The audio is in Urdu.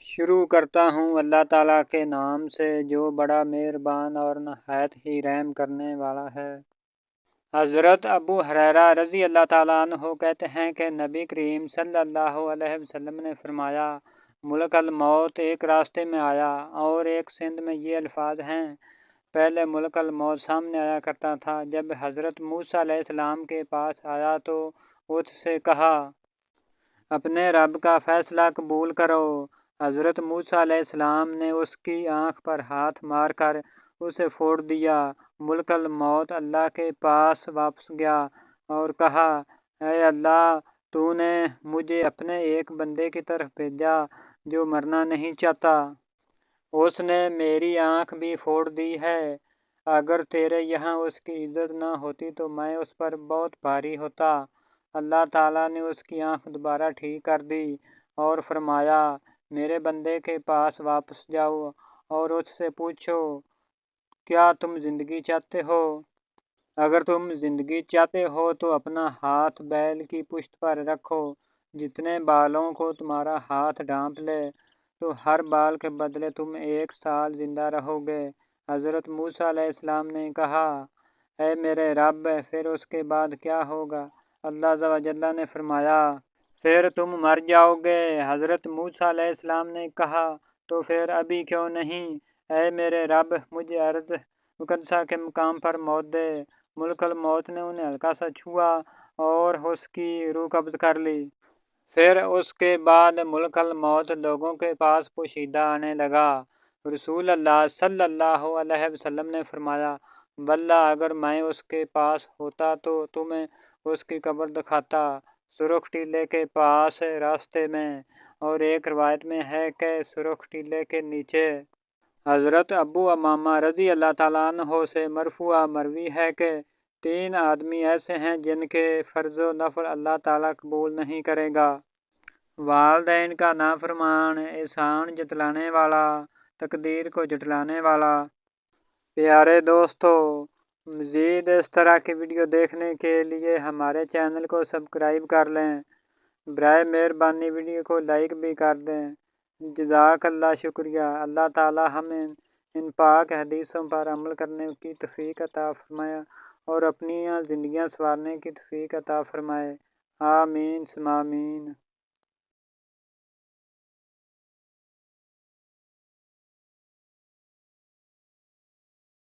شروع کرتا ہوں اللہ تعالیٰ کے نام سے جو بڑا مہربان اور نہایت ہی رحم کرنے والا ہے۔ حضرت ابو ہریرہ رضی اللہ تعالیٰ عنہ کہتے ہیں کہ نبی کریم صلی اللہ علیہ وسلم نے فرمایا، ملک الموت ایک راستے میں آیا اور ایک سندھ میں یہ الفاظ ہیں۔ پہلے ملک الموت سامنے آیا کرتا تھا۔ جب حضرت موسیٰ علیہ السلام کے پاس آیا تو اس سے کہا، اپنے رب کا فیصلہ قبول کرو۔ حضرت موسیٰ علیہ السلام نے اس کی آنکھ پر ہاتھ مار کر اسے پھوڑ دیا۔ ملک الموت اللہ کے پاس واپس گیا اور کہا، اے اللہ، تو نے مجھے اپنے ایک بندے کی طرف بھیجا جو مرنا نہیں چاہتا۔ اس نے میری آنکھ بھی پھوڑ دی ہے۔ اگر تیرے یہاں اس کی عزت نہ ہوتی تو میں اس پر بہت بھاری ہوتا۔ اللہ تعالیٰ نے اس کی آنکھ دوبارہ ٹھیک کر دی اور فرمایا، میرے بندے کے پاس واپس جاؤ اور اس سے پوچھو، کیا تم زندگی چاہتے ہو؟ اگر تم زندگی چاہتے ہو تو اپنا ہاتھ بیل کی پشت پر رکھو۔ جتنے بالوں کو تمہارا ہاتھ ڈھانپ لے تو ہر بال کے بدلے تم 1 سال زندہ رہو گے۔ حضرت موسیٰ علیہ السلام نے کہا، اے میرے رب، پھر اس کے بعد کیا ہوگا؟ اللہ عز و جل نے فرمایا، پھر تم مر جاؤ گے۔ حضرت موسیٰ علیہ السلام نے کہا، تو پھر ابھی کیوں نہیں؟ اے میرے رب، مجھے ارض مقدسہ کے مقام پر موت دے۔ ملک الموت نے انہیں ہلکا سا چھوا اور اس کی روح قبض کر لی۔ پھر اس کے بعد ملک الموت لوگوں کے پاس پوشیدہ آنے لگا۔ رسول اللہ صلی اللہ علیہ وسلم نے فرمایا، واللہ اگر میں اس کے پاس ہوتا تو تمہیں اس کی قبر دکھاتا، سرخ ٹیلے کے پاس راستے میں، اور ایک روایت میں ہے کہ سرخ ٹیلے کے نیچے۔ حضرت ابو امامہ رضی اللہ تعالیٰ عنہ سے مرفوع مروی ہے کہ 3 آدمی ایسے ہیں جن کے فرض و نفل اللہ تعالیٰ قبول نہیں کرے گا۔ والدین کا نافرمان، احسان جتلانے والا، تقدیر کو جھٹلانے والا۔ پیارے دوستو، مزید اس طرح کی ویڈیو دیکھنے کے لیے ہمارے چینل کو سبسکرائب کر لیں۔ برائے مہربانی ویڈیو کو لائک بھی کر دیں۔ جزاک اللہ، شکریہ۔ اللہ تعالیٰ ہمیں ان پاک حدیثوں پر عمل کرنے کی توفیق عطا فرمائے اور اپنی زندگیاں سنوارنے کی توفیق عطا فرمائے۔ آمین ثم آمین۔